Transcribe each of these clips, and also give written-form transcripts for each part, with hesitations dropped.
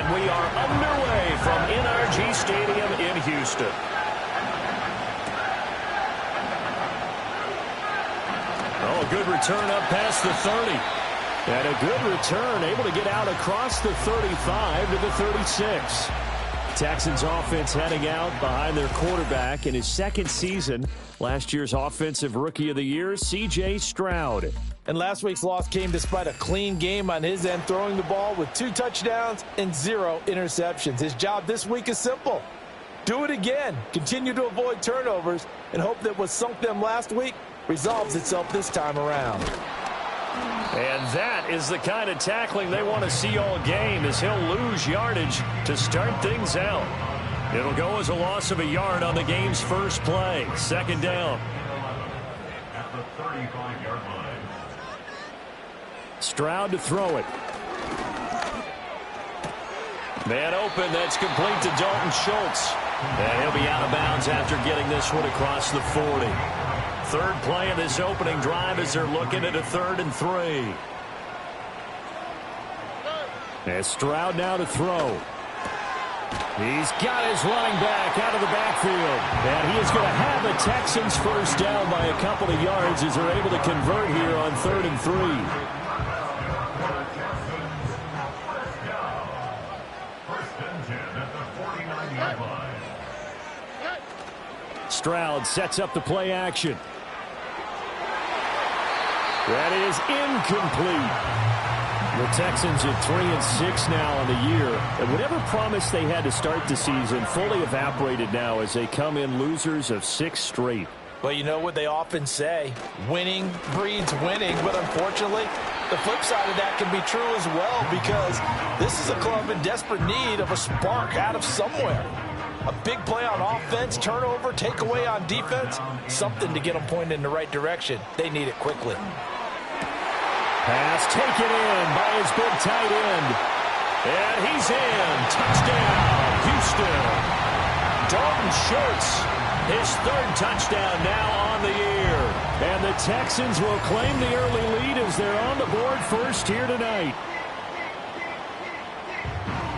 And we are underway from NRG Stadium in Houston. Oh, a good return up past the 30. And a good return, able to get out across the 35 to the 36. Texans offense heading out behind their quarterback in his second season. Last year's Offensive Rookie of the Year, C.J. Stroud. And last week's loss came despite a clean game on his end, throwing the ball with 2 touchdowns and 0 interceptions. His job this week is simple. Do it again. Continue to avoid turnovers and hope that what sunk them last week resolves itself this time around. And that is the kind of tackling they want to see all game, as he'll lose yardage to start things out. It'll go as a loss of a yard on the game's first play. Second down. At the 35-yard line. Stroud to throw it. Man open, that's complete to Dalton Schultz. And he'll be out of bounds after getting this one across the 40. Third play of this opening drive as they're looking at a 3rd and 3. And Stroud now to throw. He's got his running back out of the backfield. And he is going to have the Texans first down by a couple of yards as they're able to convert here on 3rd and 3. Stroud sets up the play action. That is incomplete. The Texans at 3-6 now on the year. And whatever promise they had to start the season fully evaporated now as they come in losers of 6 straight. Well, you know what they often say, winning breeds winning, but unfortunately, the flip side of that can be true as well, because this is a club in desperate need of a spark out of somewhere. A big play on offense, turnover, takeaway on defense, something to get them pointed in the right direction. They need it quickly. Pass taken in by his big tight end. And he's in. Touchdown, Houston. Dalton Schultz, his 3rd touchdown now on the year. And the Texans will claim the early lead as they're on the board first here tonight.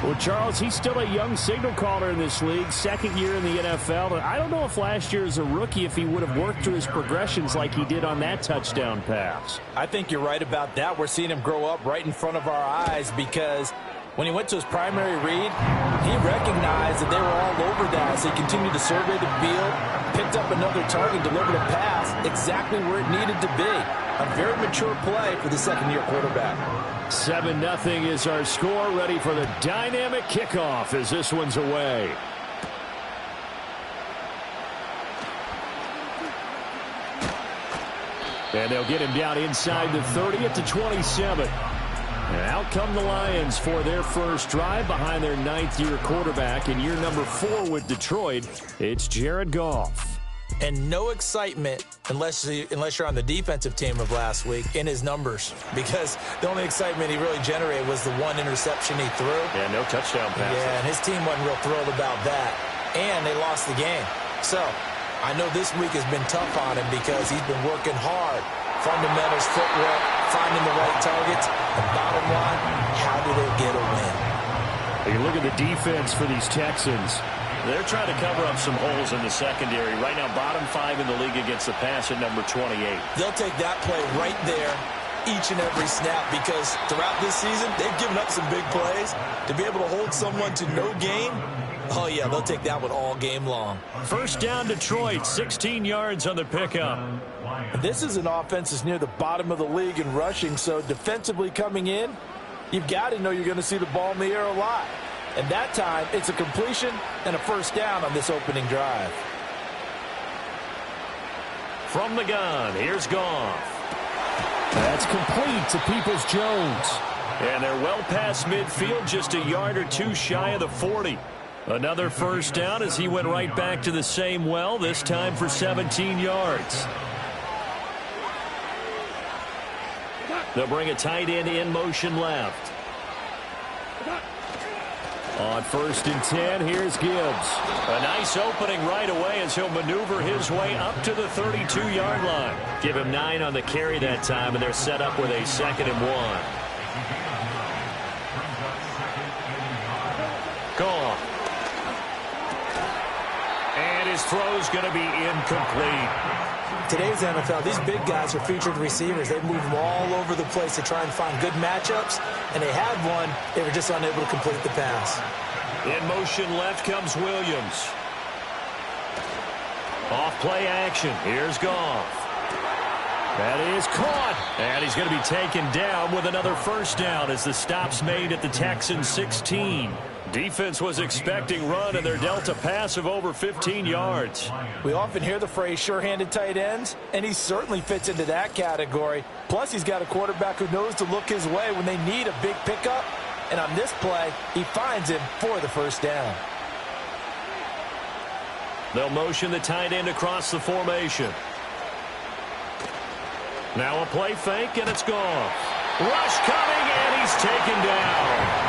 Well, Charles, he's still a young signal caller in this league, 2nd year in the NFL. And I don't know if last year as a rookie, if he would have worked through his progressions like he did on that touchdown pass. I think you're right about that. We're seeing him grow up right in front of our eyes, because when he went to his primary read, he recognized that they were all over that. So he continued to survey the field, picked up another target, delivered a pass exactly where it needed to be. A very mature play for the 2nd-year quarterback. 7-0 is our score. Ready for the dynamic kickoff as this one's away. And they'll get him down inside the 30 at the 27. And out come the Lions for their first drive behind their 9th-year quarterback in year number 4 with Detroit. It's Jared Goff. And no excitement unless you're on the defensive team of last week in his numbers, because the only excitement he really generated was the 1 interception he threw. Yeah, no touchdown pass. Yeah, and his team wasn't real thrilled about that. And they lost the game. So I know this week has been tough on him because he's been working hard. Fundamentals, footwork, finding the right targets. And bottom line, how do they get a win? You look at the defense for these Texans. They're trying to cover up some holes in the secondary. Right now, bottom 5 in the league against the pass at number 28. They'll take that play right there each and every snap, because throughout this season, they've given up some big plays. To be able to hold someone to no gain, oh yeah, they'll take that one all game long. First down, Detroit, 16 yards on the pickup. This is an offense that's near the bottom of the league in rushing, so defensively coming in, you've got to know you're going to see the ball in the air a lot. And that time, it's a completion and a first down on this opening drive. From the gun, here's Goff. That's complete to Peoples-Jones. And they're well past midfield, just a yard or 2 shy of the 40. Another first down as he went right back to the same well, this time for 17 yards. They'll bring a tight end in motion left. On 1st and 10, here's Gibbs. A nice opening right away as he'll maneuver his way up to the 32-yard line. Give him 9 on the carry that time, and they're set up with a 2nd and 1. Gone. And his throw's going to be incomplete. Today's NFL, these big guys are featured receivers. They move them all over the place to try and find good matchups, and they had one. They were just unable to complete the pass. In motion left comes Williams. Off play action. Here's Goff. That is caught. And he's going to be taken down with another first down as the stop's made at the Texans 16. Defense was expecting run, and they're dealt a pass of over 15 yards. We often hear the phrase sure-handed tight ends, and he certainly fits into that category. Plus, he's got a quarterback who knows to look his way when they need a big pickup. And on this play, he finds him for the first down. They'll motion the tight end across the formation. Now a play fake, and it's gone. Rush coming, and he's taken down.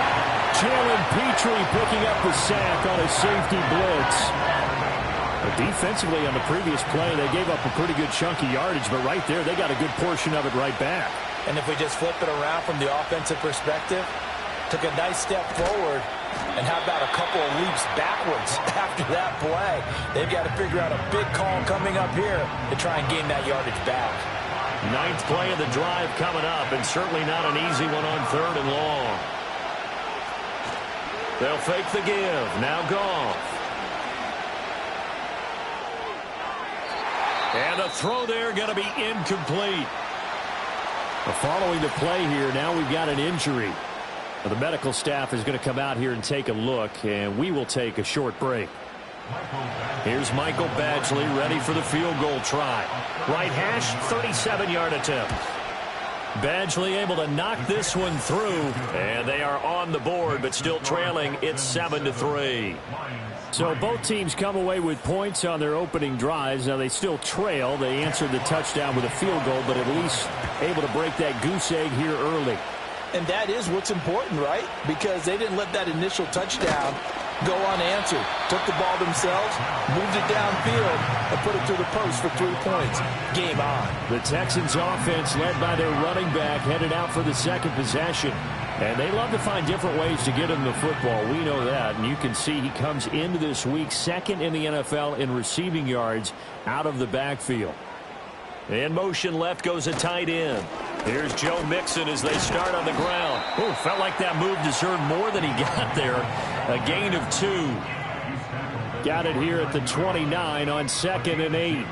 Jalen Petrie picking up the sack on a safety blitz. But defensively on the previous play, they gave up a pretty good chunk of yardage, but right there, they got a good portion of it right back. And if we just flip it around from the offensive perspective, took a nice step forward, and how about a couple of leaps backwards after that play? They've got to figure out a big call coming up here to try and gain that yardage back. Ninth play of the drive coming up, and certainly not an easy one on 3rd and long. They'll fake the give. Now Goff. And the throw there going to be incomplete. Following the play here, now we've got an injury. The medical staff is going to come out here and take a look, and we will take a short break. Here's Michael Badgley ready for the field goal try. Right hash, 37-yard attempt. Badgley able to knock this one through, and they are on the board, but still trailing. It's 7-3. So both teams come away with points on their opening drives. Now they still trail. They answered the touchdown with a field goal, but at least able to break that goose egg here early. And that is what's important, right? Because they didn't let that initial touchdown go unanswered. Took the ball themselves, moved it downfield, and put it through the post for 3 points. Game on. The Texans offense, led by their running back, headed out for the second possession. And they love to find different ways to get him the football. We know that. And you can see he comes into this week second in the NFL in receiving yards out of the backfield. In motion left goes a tight end. Here's Joe Mixon as they start on the ground. Oh, felt like that move deserved more than he got there. A gain of 2. Got it here at the 29 on 2nd and 8.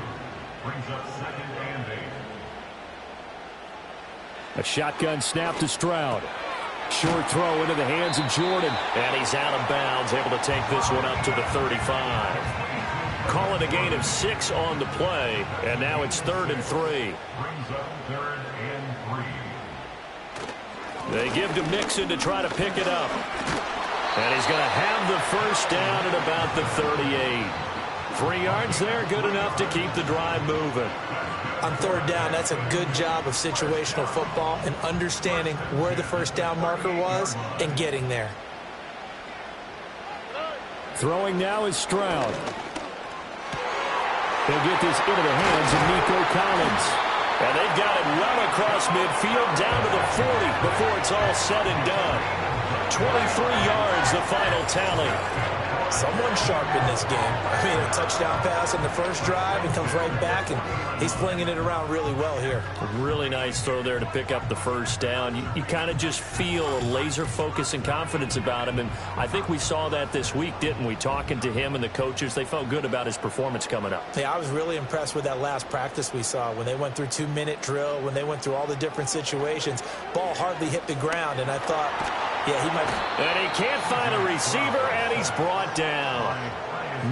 A shotgun snap to Stroud. Short throw into the hands of Jordan. And he's out of bounds, able to take this one up to the 35. Call it a gain of 6 on the play, and now it's 3rd and 3. They give to Mixon to try to pick it up. And he's going to have the first down at about the 38. 3 yards there, good enough to keep the drive moving. On 3rd down, that's a good job of situational football and understanding where the first down marker was and getting there. Throwing now is Stroud. They'll get this into the hands of Nico Collins. And they've got it well across midfield down to the 40 before it's all said and done. 23 yards, the final tally. Someone sharp in this game. I mean, a touchdown pass on the first drive and comes right back, and he's flinging it around really well here. A really nice throw there to pick up the first down. You kind of just feel a laser focus and confidence about him, and I think we saw that this week, didn't we? Talking to him and the coaches, they felt good about his performance coming up. Yeah, I was really impressed with that last practice we saw when they went through 2-minute drill, when they went through all the different situations. Ball hardly hit the ground, and I thought, yeah, he might. And he can't find a receiver, and he's brought down.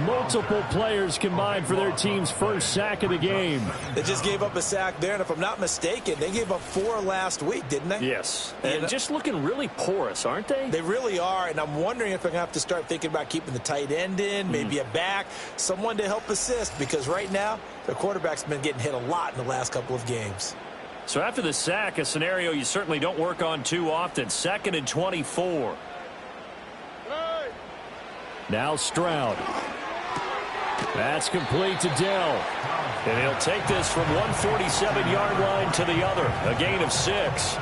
Multiple players combined for their team's first sack of the game. They just gave up a sack there, and if I'm not mistaken, they gave up 4 last week, didn't they? Yes. And just looking really porous, aren't they? They really are, and I'm wondering if they're going to have to start thinking about keeping the tight end in, maybe a back, someone to help assist, because right now, their quarterback's been getting hit a lot in the last couple of games. So after the sack, a scenario you certainly don't work on too often. 2nd and 24. Now Stroud. That's complete to Dell. And he'll take this from 147-yard line to the other. A gain of 6.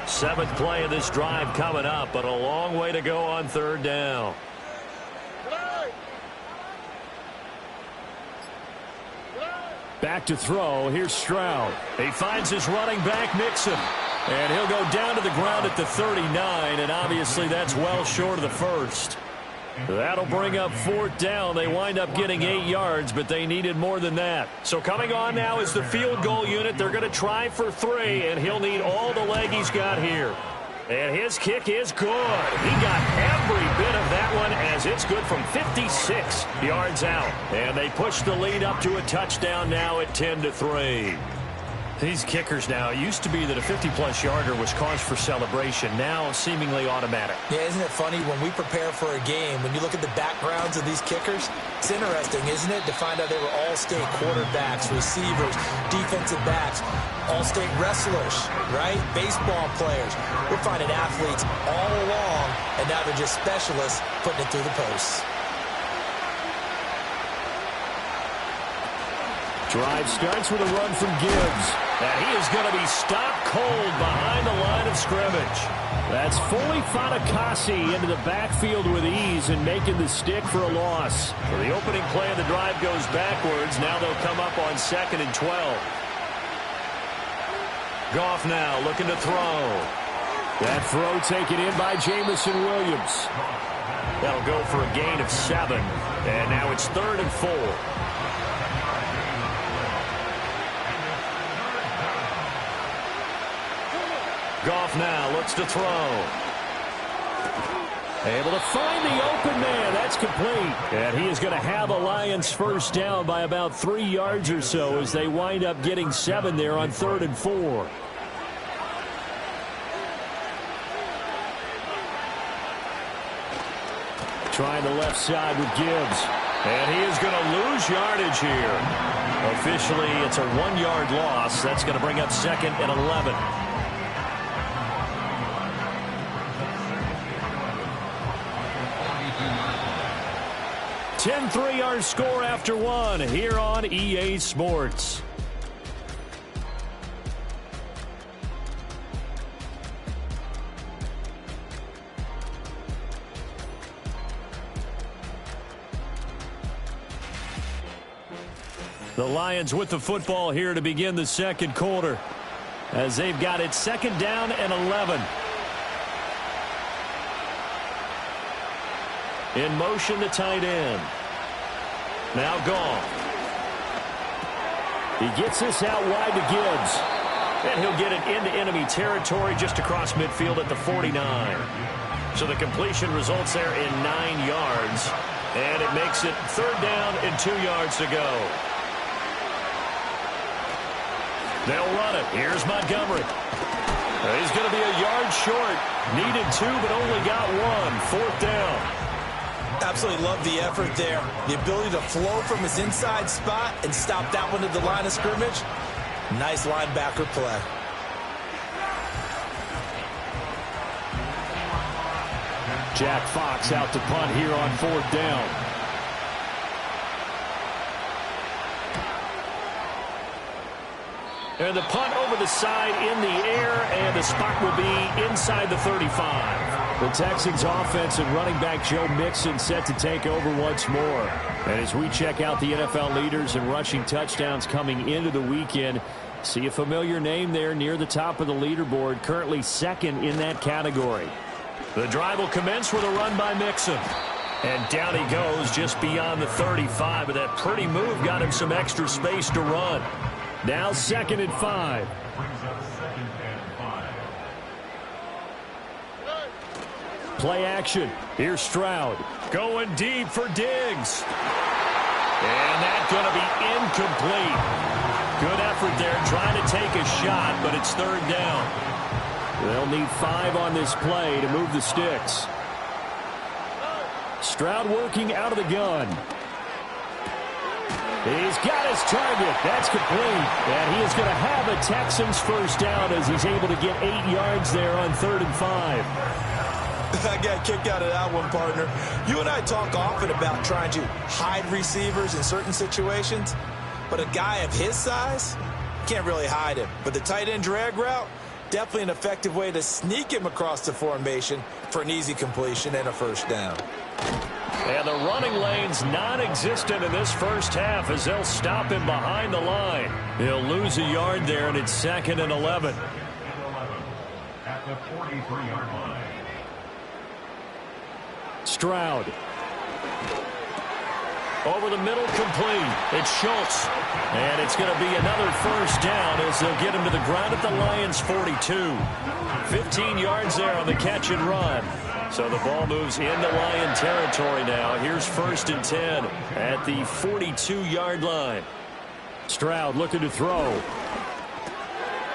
7th play of this drive coming up, but a long way to go on 3rd down. Back to throw. Here's Stroud. He finds his running back, Mixon. And he'll go down to the ground at the 39, and obviously that's well short of the first. That'll bring up 4th down. They wind up getting 8 yards, but they needed more than that. So coming on now is the field goal unit. They're going to try for 3, and he'll need all the leg he's got here. And his kick is good. He got every bit of that one as it's good from 56 yards out. And they push the lead up to a touchdown now at 10-3. These kickers now, it used to be that a 50-plus yarder was cause for celebration. Now seemingly automatic. Yeah, isn't it funny when we prepare for a game, when you look at the backgrounds of these kickers, it's interesting, isn't it, to find out they were all-state quarterbacks, receivers, defensive backs, all-state wrestlers, right? Baseball players. We're finding athletes all along, and now they're just specialists putting it through the posts. Drive starts with a run from Gibbs. And he is going to be stopped cold behind the line of scrimmage. That's fully Fatukasi into the backfield with ease and making the stick for a loss. So the opening play of the drive goes backwards. Now they'll come up on 2nd and 12. Goff now looking to throw. That throw taken in by Jamison Williams. That'll go for a gain of 7. And now it's 3rd and 4. Goff now looks to throw. Able to find the open man. That's complete. And he is going to have a Lions first down by about 3 yards or so as they wind up getting 7 there on 3rd and 4. Trying the left side with Gibbs. And he is going to lose yardage here. Officially, it's a 1-yard loss. That's going to bring up 2nd and 11. 10-3 our score after 1 here on EA Sports. The Lions with the football here to begin the second quarter as they've got it 2nd down and 11. In motion, the tight end. Now Goff. He gets this out wide to Gibbs. And he'll get it into enemy territory just across midfield at the 49. So the completion results there in 9 yards. And it makes it 3rd down and 2 yards to go. They'll run it. Here's Montgomery. He's going to be a yard short. Needed 2, but only got 1. 4th down. Absolutely love the effort there. The ability to flow from his inside spot and stop that one at the line of scrimmage. Nice linebacker play. Jack Fox out to punt here on 4th down. And the punt over the side in the air, and the spot will be inside the 35. The Texans offense and running back Joe Mixon set to take over once more. And as we check out the NFL leaders in rushing touchdowns coming into the weekend, see a familiar name there near the top of the leaderboard, currently 2nd in that category. The drive will commence with a run by Mixon. And down he goes just beyond the 35, but that pretty move got him some extra space to run. Now 2nd and 5. Play action. Here's Stroud. Going deep for Diggs. And that's going to be incomplete. Good effort there trying to take a shot, but it's 3rd down. They'll need 5 on this play to move the sticks. Stroud working out of the gun. He's got his target. That's complete. And he is going to have a Texans first down as he's able to get 8 yards there on 3rd and 5. I got a kick out of that one, partner. You and I talk often about trying to hide receivers in certain situations, but a guy of his size, can't really hide him. But the tight end drag route, definitely an effective way to sneak him across the formation for an easy completion and a first down. And the running lane's non-existent in this first half as they'll stop him behind the line. He'll lose a yard there, and it's 2nd and 11. At the 43-yard line. Stroud. Over the middle, complete. It's Schultz. And it's going to be another first down as they'll get him to the ground at the Lions' 42. 15 yards there on the catch and run. So the ball moves into Lion territory now. Here's 1st and 10 at the 42-yard line. Stroud looking to throw.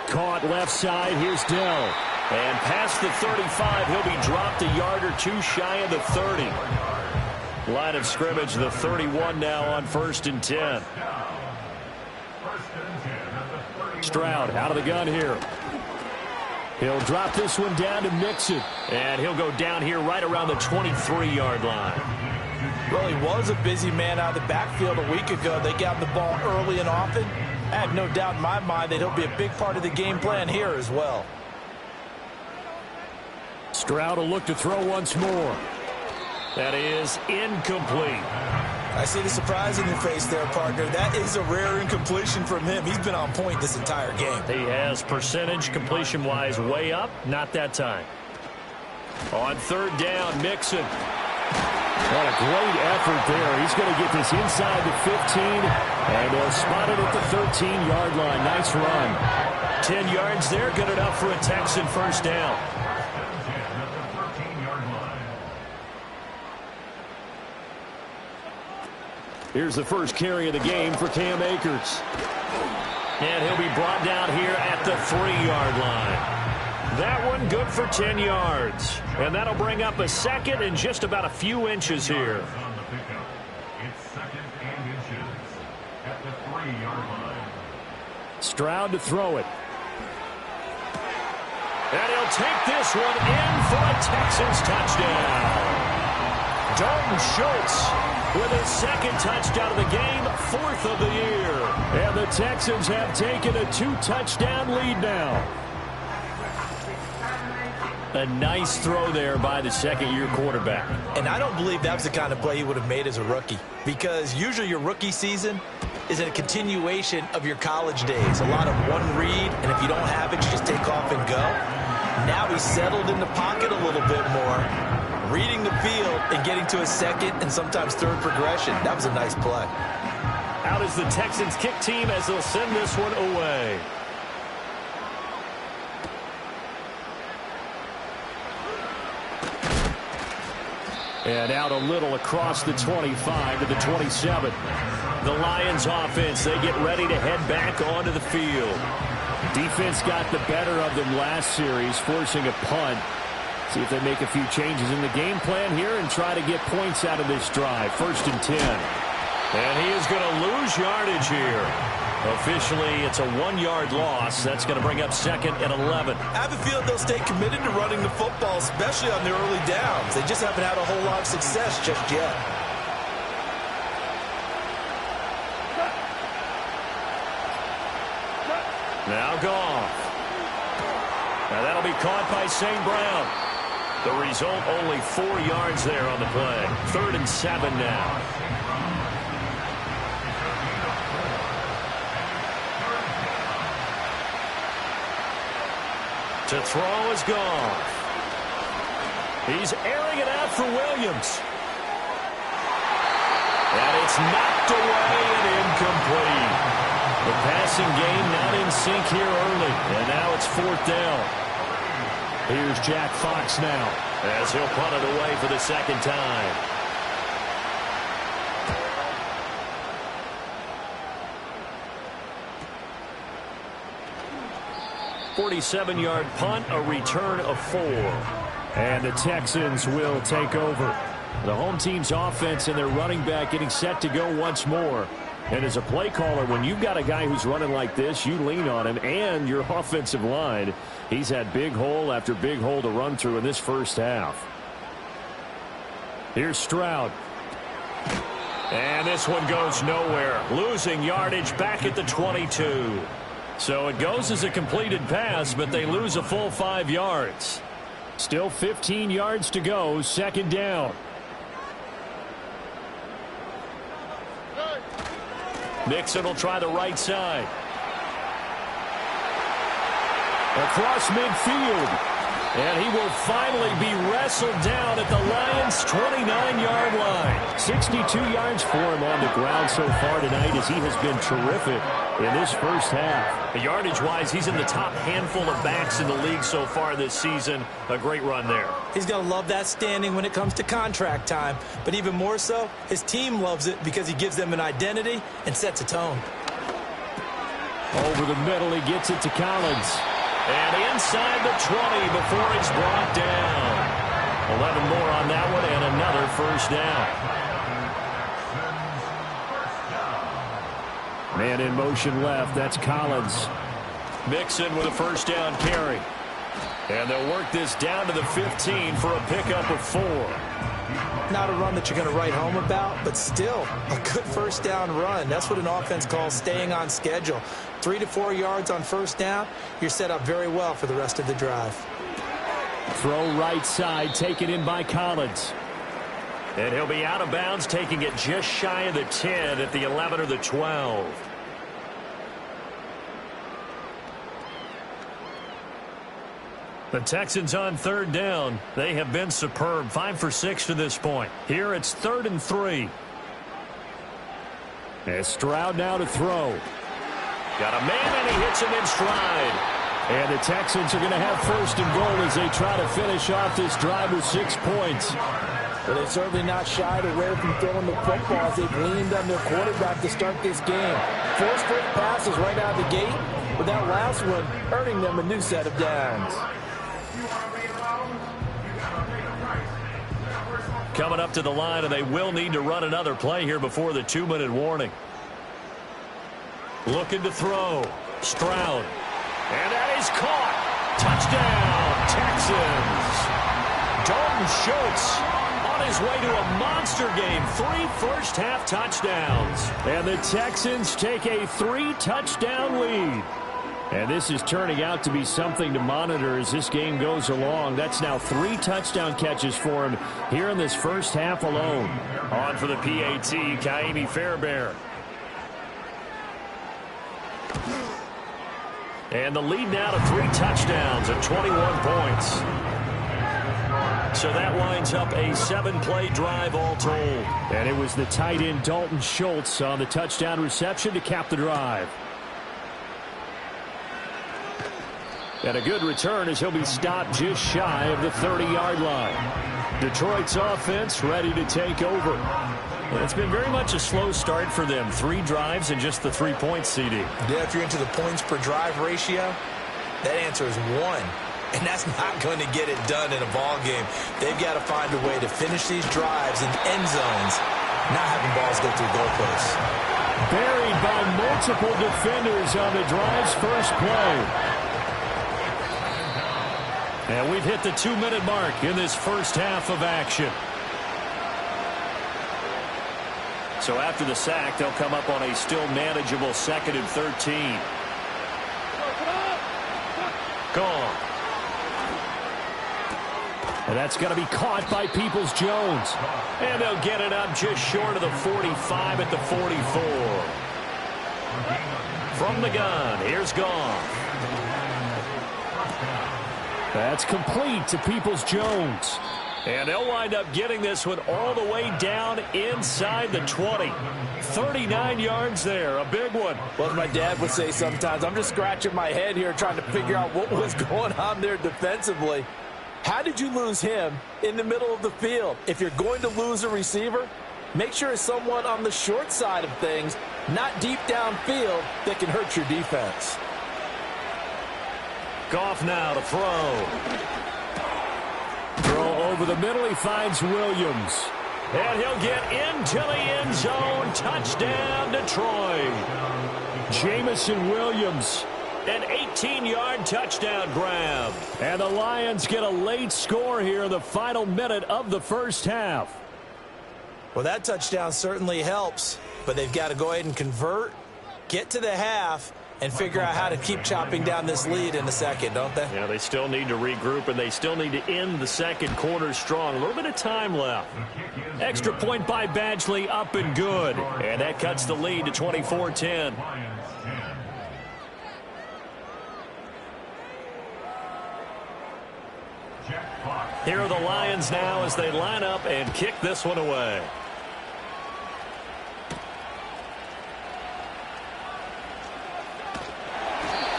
Caught left side. Here's Dell. And past the 35, he'll be dropped a yard or two shy of the 30. Line of scrimmage, the 31 now on 1st and 10. Stroud out of the gun here. He'll drop this one down to Mixon. And he'll go down here right around the 23-yard line. Well, he was a busy man out of the backfield a week ago. They got the ball early and often. I have no doubt in my mind that he'll be a big part of the game plan here as well. Stroud will look to throw once more. That is incomplete. I see the surprise in your face there, partner. That is a rare incompletion from him. He's been on point this entire game. He has percentage completion-wise way up. Not that time. On 3rd down, Mixon. What a great effort there. He's going to get this inside the 15, and they'll spot it at the 13-yard line. Nice run. 10 yards there, good enough for a Texan first down. Here's the first carry of the game for Cam Akers. And he'll be brought down here at the 3-yard line. That one good for 10 yards. And that'll bring up a 2nd and just about a few inches here. It's 2nd and inches at the 3-yard line. Stroud to throw it. And he'll take this one in for a Texans touchdown. Dalton Schultz with his 2nd touchdown of the game, 4th of the year. And the Texans have taken a 2-touchdown lead now. A nice throw there by the 2nd-year quarterback. And I don't believe that was the kind of play he would have made as a rookie, because usually your rookie season is a continuation of your college days. A lot of one read, and if you don't have it, you just take off and go. Now he's settled in the pocket a little bit more, reading the field and getting to a 2nd and sometimes 3rd progression. That was a nice play. Out is the Texans kick team as they'll send this one away. And out a little across the 25 to the 27. The Lions offense, they get ready to head back onto the field. Defense got the better of them last series, forcing a punt. See if they make a few changes in the game plan here and try to get points out of this drive. 1st and 10. And he is going to lose yardage here. Officially, it's a 1-yard loss. That's going to bring up 2nd and 11. I have a feeling they'll stay committed to running the football, especially on the early downs. They just haven't had a whole lot of success just yet. Now Goff. Now that'll be caught by St. Brown. The result, only 4 yards there on the play. 3rd and 7 now. To throw is Goff. He's airing it out for Williams. And it's knocked away and incomplete. The passing game not in sync here early. And now it's 4th down. Here's Jack Fox now as he'll punt it away for the 2nd time. .47-yard punt, a return of 4. And the Texans will take over. The home team's offense and their running back getting set to go once more. And as a play caller, when you've got a guy who's running like this, you lean on him and your offensive line. He's had big hole after big hole to run through in this first half. Here's Stroud. And this one goes nowhere. Losing yardage back at the 22. So it goes as a completed pass, but they lose a full 5 yards. Still 15 yards to go, 2nd down. Mixon will try the right side. Across midfield. And he will finally be wrestled down at the Lions' 29-yard line. 62 yards for him on the ground so far tonight as he has been terrific in this first half. Yardage-wise, he's in the top handful of backs in the league so far this season. A great run there. He's going to love that standing when it comes to contract time. But even more so, his team loves it because he gives them an identity and sets a tone. Over the middle, he gets it to Collins. And inside the 20 before it's brought down. 11 more on that one and another first down. Man in motion left. That's Collins. Mixon with a first down carry. And they'll work this down to the 15 for a pickup of 4. Not a run that you're going to write home about, but still a good first down run. That's what an offense calls staying on schedule. 3 to 4 yards on first down, you're set up very well for the rest of the drive. Throw right side, taken in by Collins. And he'll be out of bounds, taking it just shy of the 10 at the 11 or the 12. The Texans on third down. They have been superb. 5 for 6 to this point. Here it's 3rd and 3. As Stroud now to throw. Got a man and he hits him in stride. And the Texans are going to have 1st and goal as they try to finish off this drive with 6 points. Well, they've certainly not shied away from throwing the football as they've leaned on their quarterback to start this game. 4 straight passes right out of the gate, with that last one earning them a new set of downs. Coming up to the line, and they will need to run another play here before the 2-minute warning. Looking to throw. Stroud. And that is caught. Touchdown, Texans. Dalton Schultz on his way to a monster game. 3 first-half touchdowns. And the Texans take a 3-touchdown lead. And this is turning out to be something to monitor as this game goes along. That's now 3 touchdown catches for him here in this first half alone. On for the PAT, Kaimi Fairbairn. And the lead now to 3 touchdowns at 21 points. So that winds up a 7-play drive all told. And it was the tight end Dalton Schultz on the touchdown reception to cap the drive. And a good return as he'll be stopped just shy of the 30-yard line. Detroit's offense ready to take over. And it's been very much a slow start for them. 3 drives and just the 3 points, CD. Yeah, if you're into the points per drive ratio, that answer is 1. And that's not going to get it done in a ball game. They've got to find a way to finish these drives in end zones, not having balls go through goalposts. Buried by multiple defenders on the drive's first play. And we've hit the 2-minute mark in this first half of action. So after the sack, they'll come up on a still manageable 2nd and 13. Gone. And that's going to be caught by Peoples-Jones. And they'll get it up just short of the 45 at the 44. From the gun, here's Goff. That's complete to Peoples-Jones. And they'll wind up getting this one all the way down inside the 20. 39 yards there, a big one. Well, as my dad would say sometimes, I'm just scratching my head here trying to figure out what was going on there defensively. How did you lose him in the middle of the field? If you're going to lose a receiver, make sure it's someone on the short side of things, not deep downfield, that can hurt your defense. Goff now to throw. Throw over the middle. He finds Williams. And he'll get into the end zone. Touchdown, Detroit. Jamison Williams. An 18-yard touchdown grab. And the Lions get a late score here in the final minute of the first half. Well, that touchdown certainly helps, but they've got to go ahead and convert, get to the half, and figure out how to keep chopping down this lead in the second, don't they? Yeah, they still need to regroup, and they still need to end the second quarter strong. A little bit of time left. Extra point by Badgley, up and good. And that cuts the lead to 24-10. Here are the Lions now as they line up and kick this one away.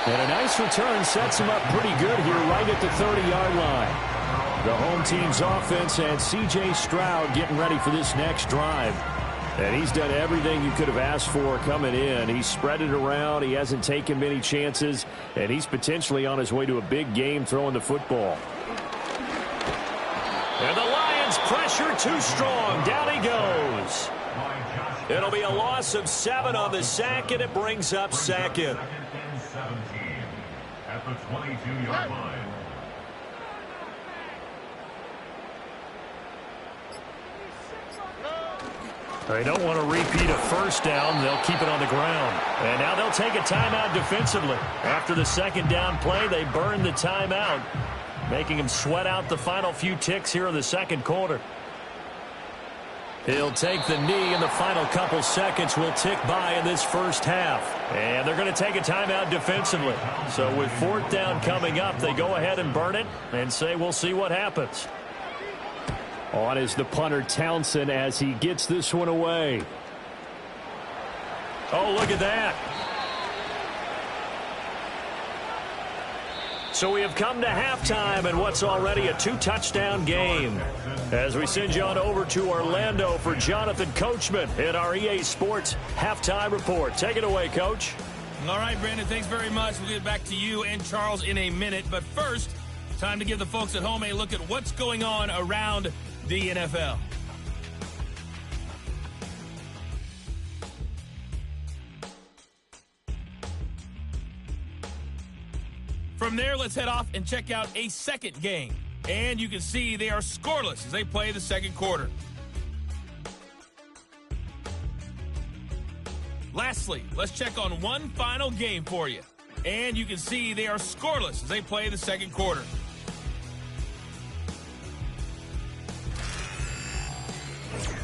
And a nice return sets him up pretty good here right at the 30-yard line. The home team's offense and C.J. Stroud getting ready for this next drive. And he's done everything you could have asked for coming in. He's spread it around. He hasn't taken many chances. And he's potentially on his way to a big game throwing the football. And the Lions pressure too strong. Down he goes. It'll be a loss of 7 on the sack, and it brings up second. At the 22-yard line. They don't want to repeat a first down. They'll keep it on the ground. And now they'll take a timeout defensively. After the second down play, they burn the timeout, making them sweat out the final few ticks here in the second quarter. He'll take the knee, and the final couple seconds will tick by in this first half. And they're going to take a timeout defensively. So with fourth down coming up, they go ahead and burn it and say we'll see what happens. On is the punter Townsend as he gets this one away. Oh, look at that. So we have come to halftime in what's already a 2-touchdown game. As we send you on over to Orlando for Jonathan Coachman in our EA Sports Halftime Report. Take it away, Coach. All right, Brandon, thanks very much. We'll get back to you and Charles in a minute. But first, time to give the folks at home a look at what's going on around the NFL. From there, let's head off and check out a second game. And you can see they are scoreless as they play the second quarter. Lastly, let's check on one final game for you. And you can see they are scoreless as they play the second quarter.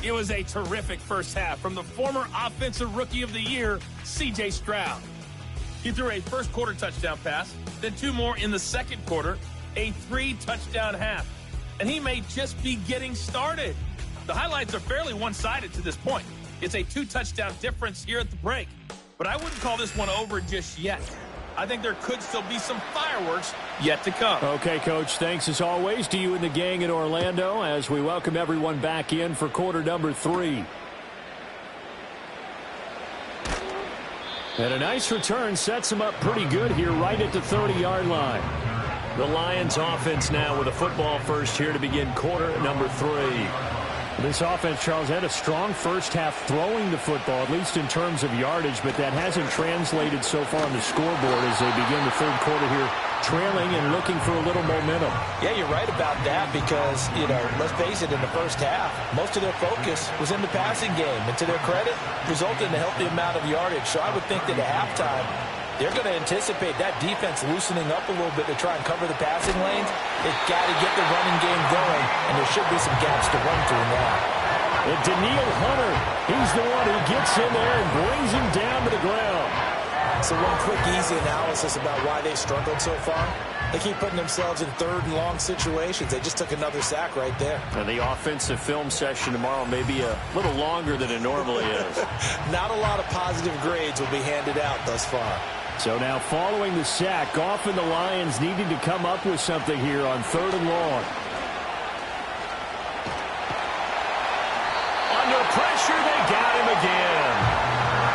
It was a terrific first half from the former Offensive Rookie of the Year, C.J. Stroud. He threw a first-quarter touchdown pass, then 2 more in the second quarter, a 3-touchdown half. And he may just be getting started. The highlights are fairly one-sided to this point. It's a 2-touchdown difference here at the break. But I wouldn't call this one over just yet. I think there could still be some fireworks yet to come. Okay, Coach, thanks as always to you and the gang in Orlando as we welcome everyone back in for quarter number 3. And a nice return sets them up pretty good here right at the 30-yard line. The Lions offense now with a football first here to begin quarter number 3. This offense, Charles, had a strong first half throwing the football, at least in terms of yardage, but that hasn't translated so far on the scoreboard as they begin the third quarter here, trailing and looking for a little momentum. Yeah, you're right about that because, let's face it, in the first half, most of their focus was in the passing game. And to their credit, resulted in a healthy amount of yardage. So I would think that at halftime, they're going to anticipate that defense loosening up a little bit to try and cover the passing lanes. They've got to get the running game going, and there should be some gaps to run through now. And Daniil Hunter, he's the one who gets in there and brings him down to the ground. So one quick, easy analysis about why they struggled so far. They keep putting themselves in third and long situations. They just took another sack right there. And the offensive film session tomorrow may be a little longer than it normally is. Not a lot of positive grades will be handed out thus far. So now following the sack, Goff and the Lions needing to come up with something here on third and long. Under pressure, they got him again.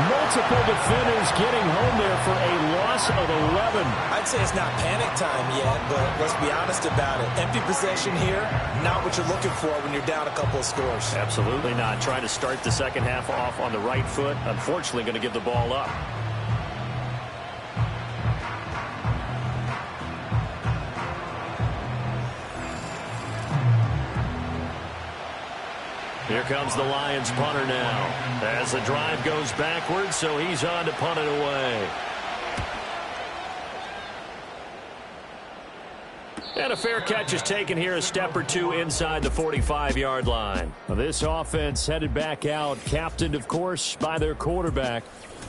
Multiple defenders getting home there for a loss of 11. I'd say it's not panic time yet, but let's be honest about it. Empty possession here, not what you're looking for when you're down a couple of scores. Absolutely not. Trying to start the second half off on the right foot. Unfortunately, going to give the ball up. Here comes the Lions punter now as the drive goes backwards, so he's on to punt it away. And a fair catch is taken here, a step or two inside the 45-yard line. This offense headed back out, captained, of course, by their quarterback.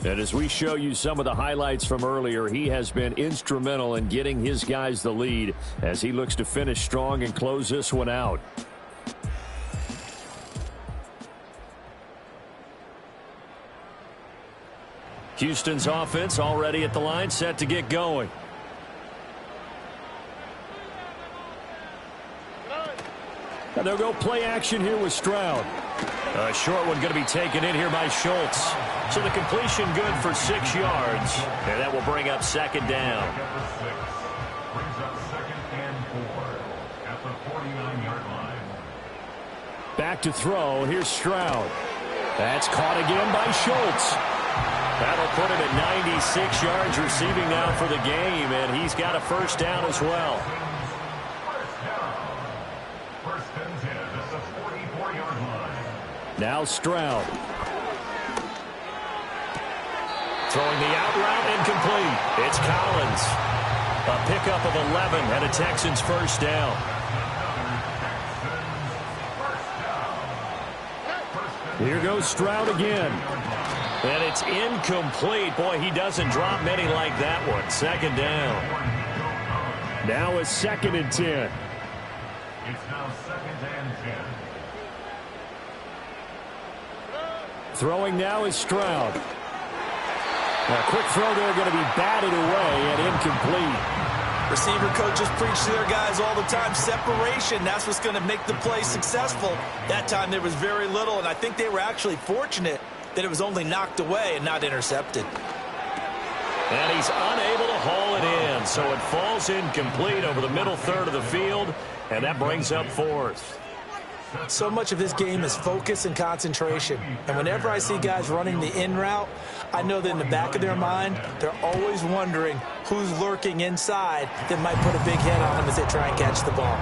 And as we show you some of the highlights from earlier, he has been instrumental in getting his guys the lead as he looks to finish strong and close this one out. Houston's offense already at the line, set to get going. And they'll go play action here with Stroud. A short one going to be taken in here by Schultz. So the completion good for 6 yards. And that will bring up second down. Brings up second and 4 at the 49-yard line. Back to throw. Here's Stroud. That's caught again by Schultz. That'll put him at 96 yards receiving now for the game. And he's got a first down as well. Now Stroud. Throwing the out route incomplete. It's Collins. A pickup of 11 and a Texans first down. Here goes Stroud again. And it's incomplete. Boy, he doesn't drop many like that one. Second down. Now a 2nd and 10. It's now 2nd and 10. Throwing now is Stroud. A quick throw there going to be batted away and incomplete. Receiver coaches preach to their guys all the time. Separation, that's what's going to make the play successful. That time there was very little, and I think they were actually fortunate that it was only knocked away and not intercepted. And he's unable to haul it in, so it falls incomplete over the middle third of the field, and that brings up 4th. So much of this game is focus and concentration. And whenever I see guys running the in route, I know that in the back of their mind, they're always wondering who's lurking inside that might put a big hit on them as they try and catch the ball.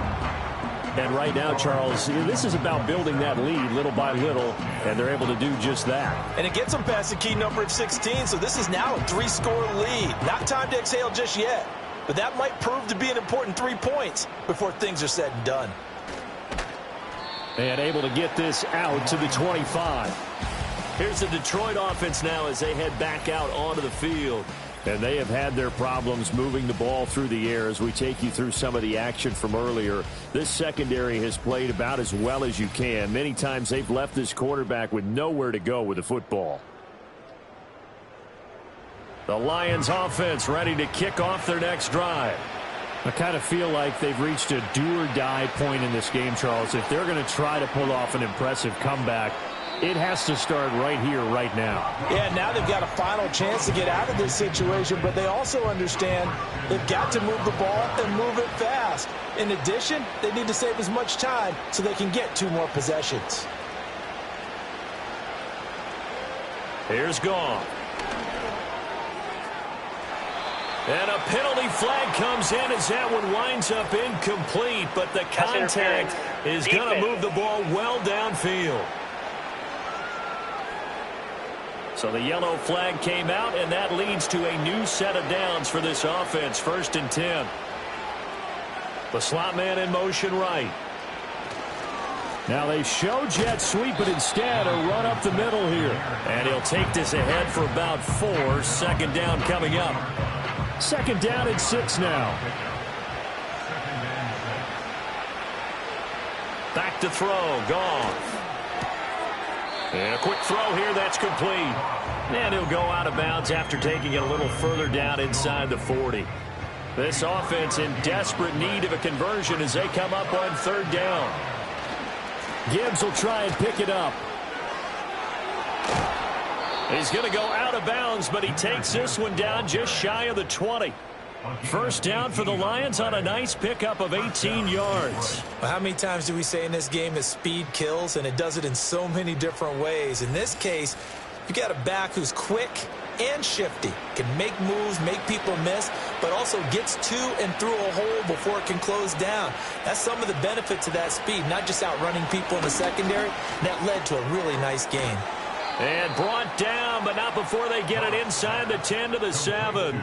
And right now, Charles, this is about building that lead little by little, and they're able to do just that. And it gets them past the key number of 16, so this is now a 3-score lead. Not time to exhale just yet, but that might prove to be an important 3 points before things are said and done. And able to get this out to the 25. Here's the Detroit offense now as they head back out onto the field. And they have had their problems moving the ball through the air as we take you through some of the action from earlier. This secondary has played about as well as you can. Many times they've left this quarterback with nowhere to go with the football. The Lions offense ready to kick off their next drive. I kind of feel like they've reached a do-or-die point in this game, Charles. If they're going to try to pull off an impressive comeback, it has to start right here, right now. Yeah, now they've got a final chance to get out of this situation, but they also understand they've got to move the ball and move it fast. In addition, they need to save as much time so they can get 2 more possessions. Here's Goff. And a penalty flag comes in as that one winds up incomplete, but the contact is going to move the ball well downfield. So the yellow flag came out, and that leads to a new set of downs for this offense. 1st and 10. The slot man in motion right. Now they show jet sweep, but instead a run up the middle here. And he'll take this ahead for about 4. 2nd down coming up. 2nd down and 6 now. Back to throw. Goff. And a quick throw here. That's complete. And he'll go out of bounds after taking it a little further down inside the 40. This offense in desperate need of a conversion as they come up on 3rd down. Gibbs will try and pick it up. He's going to go out of bounds, but he takes this one down just shy of the 20. First down for the Lions on a nice pickup of 18 yards. Well, how many times do we say in this game that speed kills, and it does it in so many different ways? In this case, you got a back who's quick and shifty, can make moves, make people miss, but also gets to and through a hole before it can close down. That's some of the benefits of that speed, not just outrunning people in the secondary. That led to a really nice gain. And brought down, but not before they get it inside the 10 to the 7.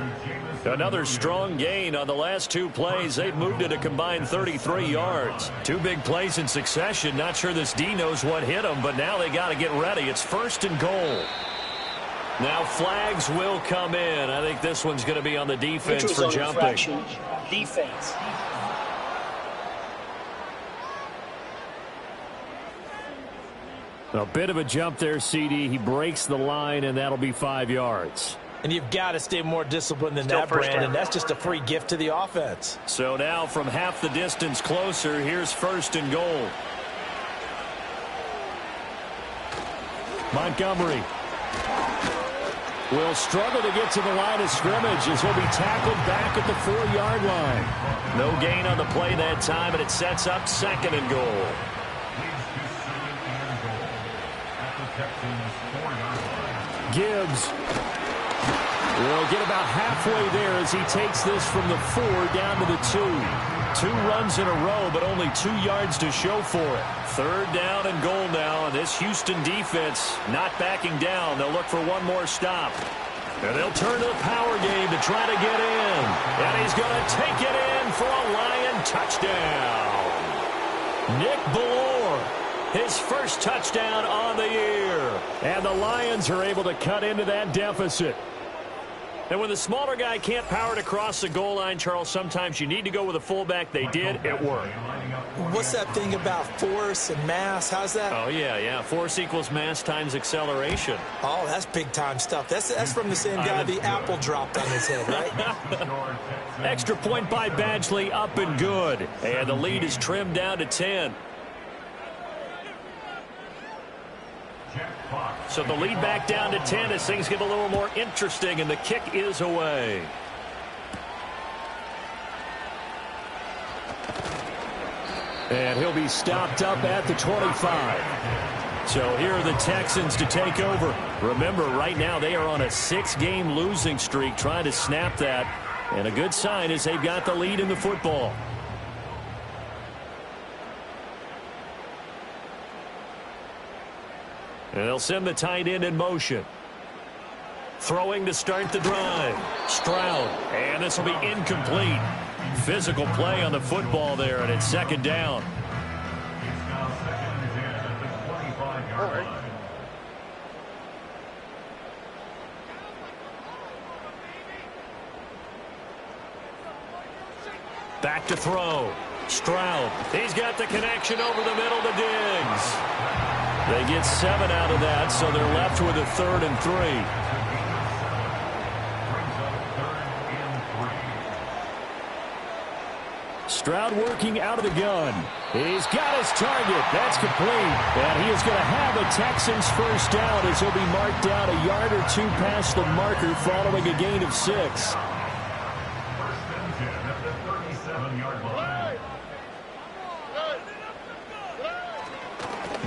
Another strong gain on the last two plays. They've moved it a combined 33 yards. Two big plays in succession. Not sure this D knows what hit them, but now they got to get ready. It's 1st and goal. Now flags will come in. I think this one's going to be on the defense for jumping. Defense. A bit of a jump there, CD. He breaks the line, and that'll be 5 yards. And you've got to stay more disciplined than that, Brandon. That's just a free gift to the offense. So now from half the distance closer, here's 1st and goal. Montgomery will struggle to get to the line of scrimmage as he'll be tackled back at the 4-yard line. No gain on the play that time, and it sets up 2nd and goal. Gibbs will get about halfway there as he takes this from the 4 down to the 2. 2 runs in a row, but only 2 yards to show for it. 3rd down and goal now, and this Houston defense not backing down. They'll look for one more stop. And they'll turn to the power game to try to get in. And he's going to take it in for a Lion touchdown. Nick Ballore, his first touchdown on the year. And the Lions are able to cut into that deficit. And when the smaller guy can't power it across the goal line, Charles, sometimes you need to go with a fullback. They did. It worked. What's that thing about force and mass? How's that? Oh, yeah. Force equals mass times acceleration. Oh, that's big-time stuff. That's from the same guy the apple dropped on his head, right? Extra point by Badgley, up and good. And the lead is trimmed down to 10. So the lead back down to 10 as things get a little more interesting, and the kick is away. And he'll be stopped up at the 25. So here are the Texans to take over. Remember, right now they are on a 6-game losing streak, trying to snap that. And a good sign is they've got the lead in the football. And they'll send the tight end in motion. Throwing to start the drive. Stroud. And this will be incomplete. Physical play on the football there, and it's 2nd down. It's now 2nd and 10 at the 25-yard line. Back to throw. Stroud. He's got the connection over the middle to Diggs. They get 7 out of that, so they're left with a 3rd and 3. Stroud working out of the gun. He's got his target. That's complete. And he is going to have a Texans first down as he'll be marked down a yard or 2 past the marker following a gain of 6. First and 10 at the 37-yard line.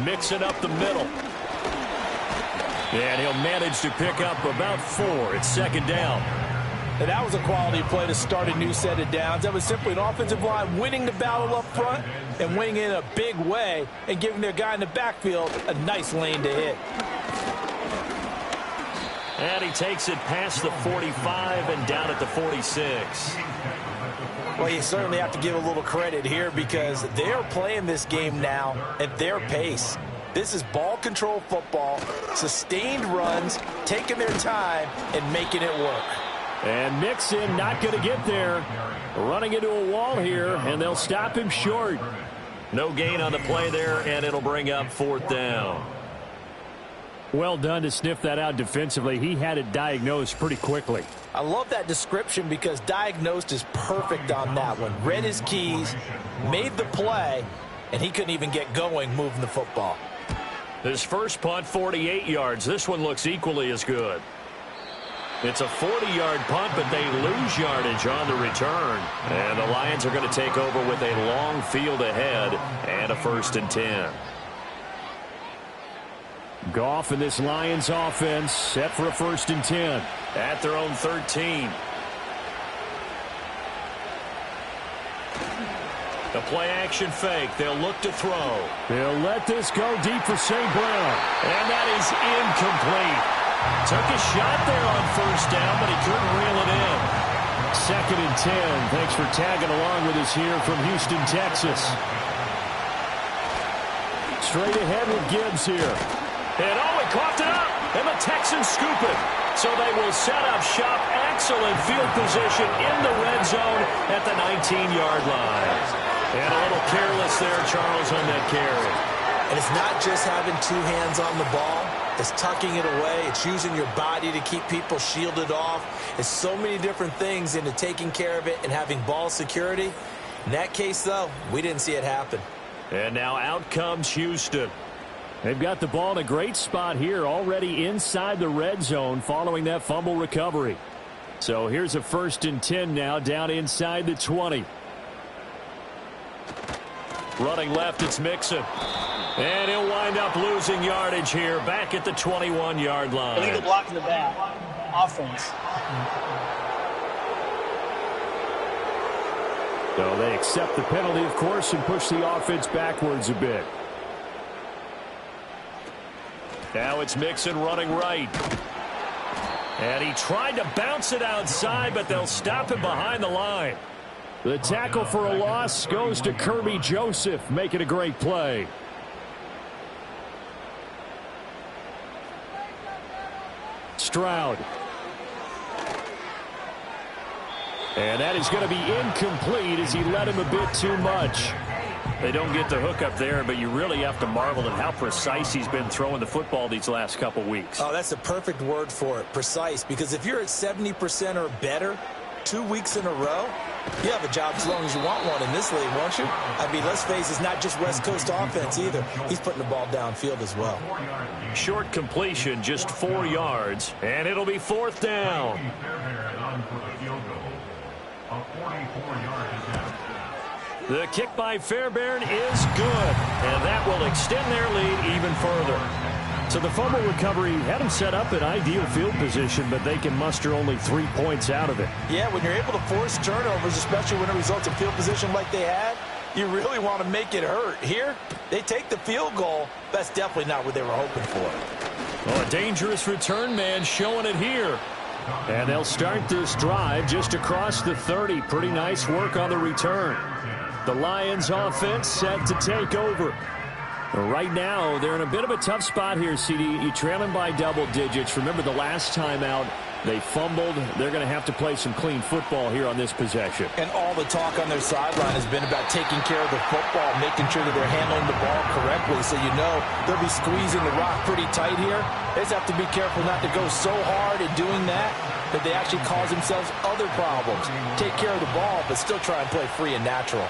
Mixing up the middle. And he'll manage to pick up about 4. It's 2nd down. And that was a quality play to start a new set of downs. That was simply an offensive line winning the battle up front and winning in a big way and giving their guy in the backfield a nice lane to hit. And he takes it past the 45 and down at the 46. Well, you certainly have to give a little credit here because they're playing this game now at their pace. This is ball control football, sustained runs, taking their time, and making it work. And Mixon not going to get there. Running into a wall here, and they'll stop him short. No gain on the play there, and it'll bring up 4th down. Well done to sniff that out defensively. He had it diagnosed pretty quickly. I love that description because diagnosed is perfect on that one. Read his keys, made the play, and he couldn't even get going moving the football. His first punt, 48 yards. This one looks equally as good. It's a 40-yard punt, but they lose yardage on the return. And the Lions are going to take over with a long field ahead and a 1st and 10. Goff and this Lions offense set for a 1st and 10 at their own 13. The play-action fake. They'll look to throw. They'll let this go deep for St. Brown. And that is incomplete. Took a shot there on 1st down, but he couldn't reel it in. 2nd and 10. Thanks for tagging along with us here from Houston, Texas. Straight ahead with Gibbs here. And he coughed it up. And the Texans scoop it. So they will set up shop. Excellent field position in the red zone at the 19-yard line. And a little careless there, Charles, on that carry. And it's not just having two hands on the ball. It's tucking it away. It's using your body to keep people shielded off. It's so many different things into taking care of it and having ball security. In that case, though, we didn't see it happen. And now out comes Houston. They've got the ball in a great spot here, already inside the red zone following that fumble recovery. So here's a 1st and 10 now, down inside the 20. Running left, it's Mixon. And he'll wind up losing yardage here, back at the 21-yard line. Illegal block in the back. Offense. So they accept the penalty, of course, and push the offense backwards a bit. Now it's Mixon running right. And he tried to bounce it outside, but they'll stop him behind the line. The tackle for a loss goes to Kirby Joseph, making a great play. Stroud. And that is going to be incomplete as he led him a bit too much. They don't get the hook up there, but you really have to marvel at how precise he's been throwing the football these last couple weeks. Oh, that's the perfect word for it, precise. Because if you're at 70% or better 2 weeks in a row, you have a job as long as you want one in this league, won't you? I mean, let's face it, it's not just West Coast offense either. He's putting the ball downfield as well. Short completion, just 4 yards, and it'll be 4th down. The kick by Fairbairn is good, and that will extend their lead even further. So the fumble recovery had them set up in ideal field position, but they can muster only 3 points out of it. Yeah, when you're able to force turnovers, especially when it results in field position like they had, you really want to make it hurt. Here, they take the field goal. That's definitely not what they were hoping for. Well, a dangerous return man showing it here. And they'll start this drive just across the 30. Pretty nice work on the return. The Lions offense set to take over. Right now, they're in a bit of a tough spot here, CD. You're trailing by double digits. Remember the last time out, they fumbled. They're going to have to play some clean football here on this possession. And all the talk on their sideline has been about taking care of the football, making sure that they're handling the ball correctly. So you know they'll be squeezing the rock pretty tight here. They just have to be careful not to go so hard at doing that they actually cause themselves other problems. Take care of the ball, but still try and play free and natural.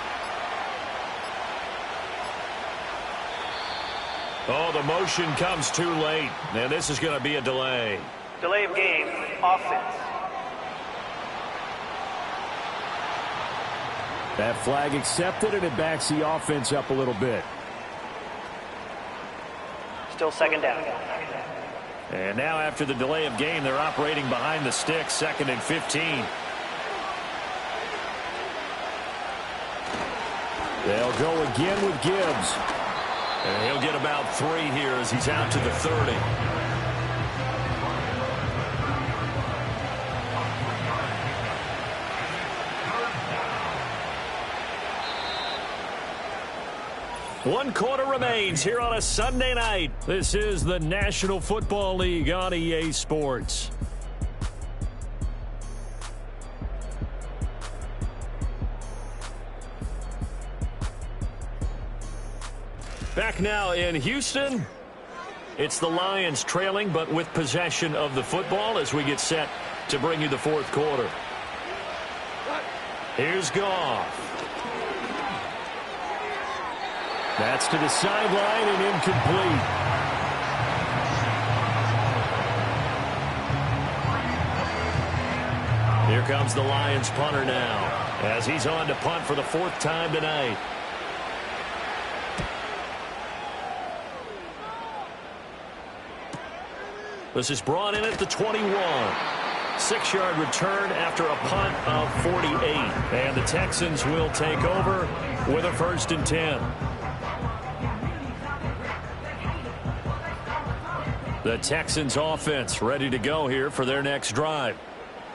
Oh, the motion comes too late. And this is going to be a delay. Delay of game, offense. That flag accepted, and it backs the offense up a little bit. Still 2nd down. And now after the delay of game, they're operating behind the sticks, 2nd and 15. They'll go again with Gibbs. And he'll get about 3 here as he's out to the 30. One quarter remains here on a Sunday night. This is the National Football League on EA Sports. Back now in Houston. It's the Lions trailing, but with possession of the football as we get set to bring you the 4th quarter. Here's Goff. That's to the sideline and incomplete. Here comes the Lions punter now as he's on to punt for the 4th time tonight. This is brought in at the 21. 6-yard return after a punt of 48. And the Texans will take over with a 1st and 10. The Texans offense ready to go here for their next drive.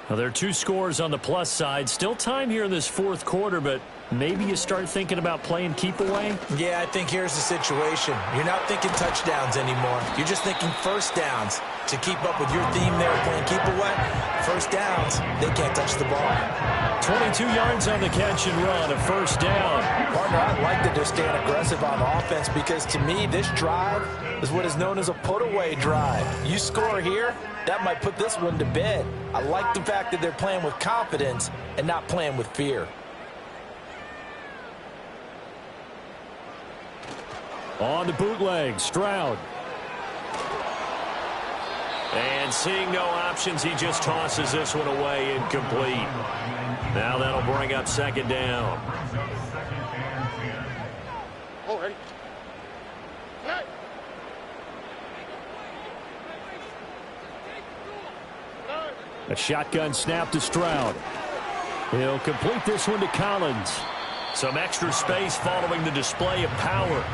Well, there are 2 scores on the plus side. Still time here in this fourth quarter, but maybe you start thinking about playing keep away? Yeah, I think here's the situation. You're not thinking touchdowns anymore. You're just thinking first downs. To keep up with your theme there, playing keep away, first downs, they can't touch the ball. 22 yards on the catch and run, a first down. Partner, I like that they're staying aggressive on offense because to me, this drive is what is known as a put-away drive. You score here, that might put this one to bed. I like the fact that they're playing with confidence and not playing with fear. On the bootleg, Stroud. And seeing no options, he just tosses this one away incomplete. Now that'll bring up second down. A shotgun snap to Stroud. He'll complete this one to Collins. Some extra space following the display of power.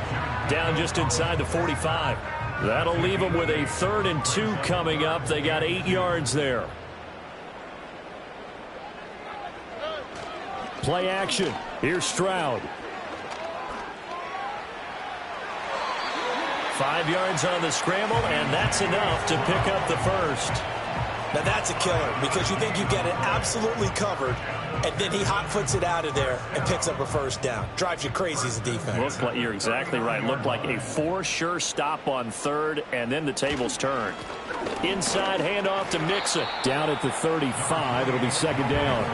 Down just inside the 45. That'll leave them with a 3rd and 2 coming up. They got 8 yards there. Play action. Here's Stroud. 5 yards on the scramble, and that's enough to pick up the first. Now that's a killer because you think you get it absolutely covered, and then he hot-foots it out of there and picks up a first down. Drives you crazy as a defense. Looked like, you're exactly right. Looked like a for-sure stop on 3rd, and then the tables turned. Inside handoff to Mixon. Down at the 35. It'll be second down.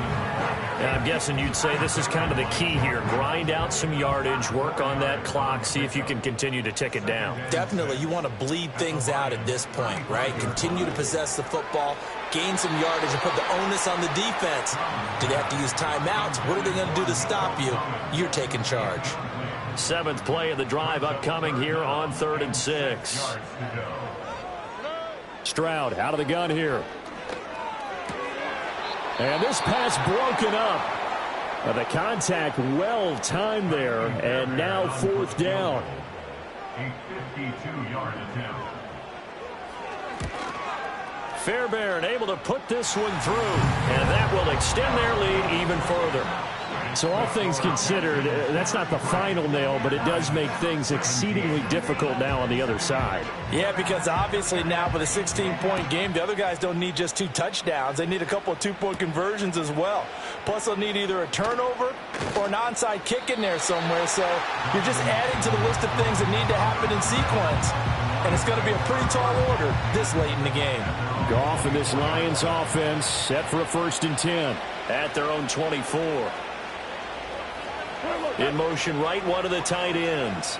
And I'm guessing you'd say this is kind of the key here. Grind out some yardage, work on that clock, see if you can continue to tick it down. Definitely. You want to bleed things out at this point, right? Continue to possess the football, gain some yardage, and put the onus on the defense. Do they have to use timeouts? What are they going to do to stop you? You're taking charge. 7th play of the drive upcoming here on 3rd and 6. Stroud out of the gun here. And this pass broken up. The contact well timed there, and now 4th down. A 52-yard attempt. Fairbairn able to put this one through, and that will extend their lead even further. So all things considered, that's not the final nail, but it does make things exceedingly difficult now on the other side. Yeah, because obviously now with a 16-point game, the other guys don't need just 2 touchdowns. They need a couple of 2-point conversions as well. Plus, they'll need either a turnover or an onside kick in there somewhere. So you're just adding to the list of things that need to happen in sequence. And it's going to be a pretty tall order this late in the game. Goff and this Lions offense set for a 1st and 10 at their own 24. In motion right, one of the tight ends.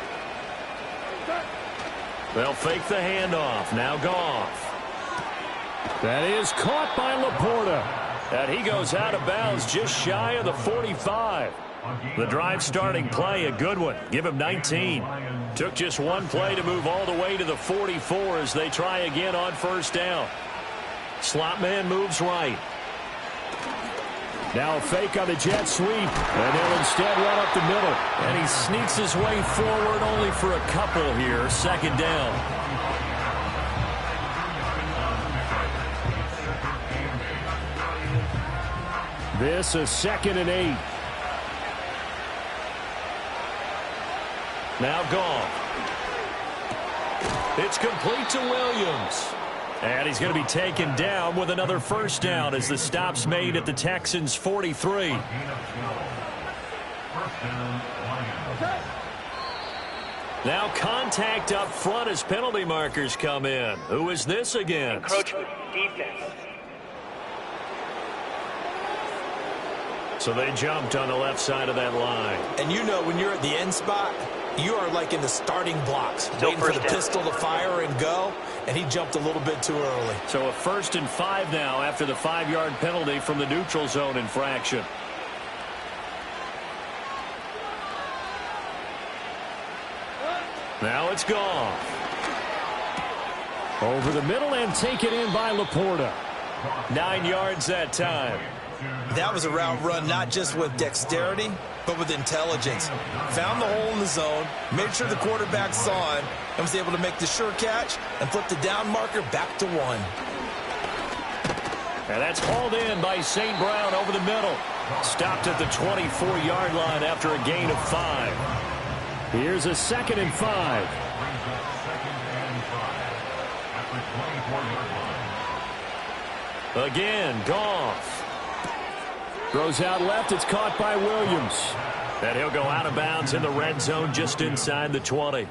They'll fake the handoff. Now Goff. That is caught by Laporta. And he goes out of bounds just shy of the 45. The drive starting play, a good one. Give him 19. Took just one play to move all the way to the 44 as they try again on 1st down. Slot man moves right. Now a fake on the jet sweep, and they'll instead run up the middle. And he sneaks his way forward only for a couple here. 2nd down. This is 2nd and 8. Now Goff. It's complete to Williams. And he's going to be taken down with another 1st down as the stop's made at the Texans' 43. Now contact up front as penalty markers come in. Who is this against? Encroachment defense. So they jumped on the left side of that line. And you know when you're at the end spot, you are like in the starting blocks, waiting for the pistol to fire and go, and he jumped a little bit too early. So a 1st and 5 now after the 5-yard penalty from the neutral zone infraction. Now it's Goff. Over the middle and taken in by Laporta. 9 yards that time. That was a route run not just with dexterity, but with intelligence. Found the hole in the zone, made sure the quarterback saw him, and was able to make the sure catch and flip the down marker back to 1. And that's hauled in by St. Brown over the middle. Stopped at the 24-yard line after a gain of 5. Here's a 2nd and 5. Again, Goff. Throws out left. It's caught by Williams. And he'll go out of bounds in the red zone just inside the 20.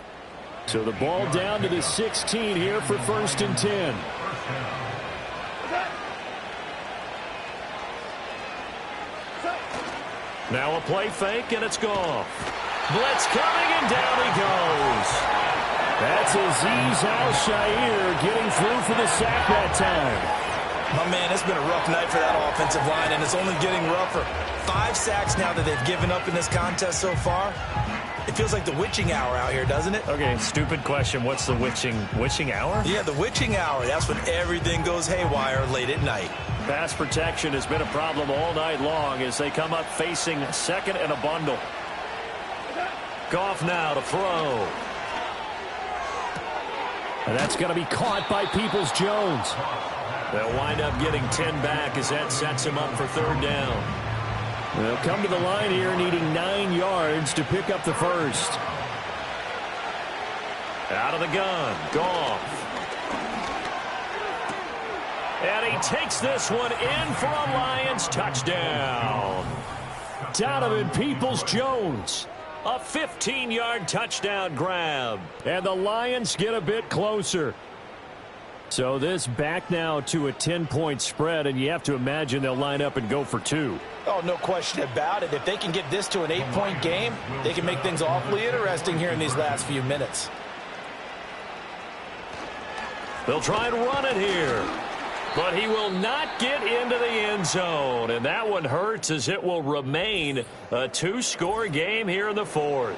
So the ball down to the 16 here for 1st and 10. Now a play fake, and it's Goff. Blitz coming, and down he goes. That's Azeez Al-Shaair getting through for the sack that time. My man, it's been a rough night for that offensive line, and it's only getting rougher. 5 sacks now that they've given up in this contest so far. It feels like the witching hour out here, doesn't it? Okay, stupid question. What's the witching hour? Yeah, the witching hour. That's when everything goes haywire late at night. Pass protection has been a problem all night long as they come up facing 2nd and a bundle. Goff now to throw. And that's going to be caught by Peoples-Jones. They'll wind up getting 10 back as that sets him up for 3rd down. They'll come to the line here needing 9 yards to pick up the 1st. Out of the gun, Goff. And he takes this one in for a Lions touchdown. Donovan Peoples-Jones. A 15-yard touchdown grab. And the Lions get a bit closer. So this back now to a 10-point spread, and you have to imagine they'll line up and go for 2. Oh, no question about it. If they can get this to an 8-point game, they can make things awfully interesting here in these last few minutes. They'll try and run it here. But he will not get into the end zone. And that one hurts as it will remain a 2-score game here in the 4th.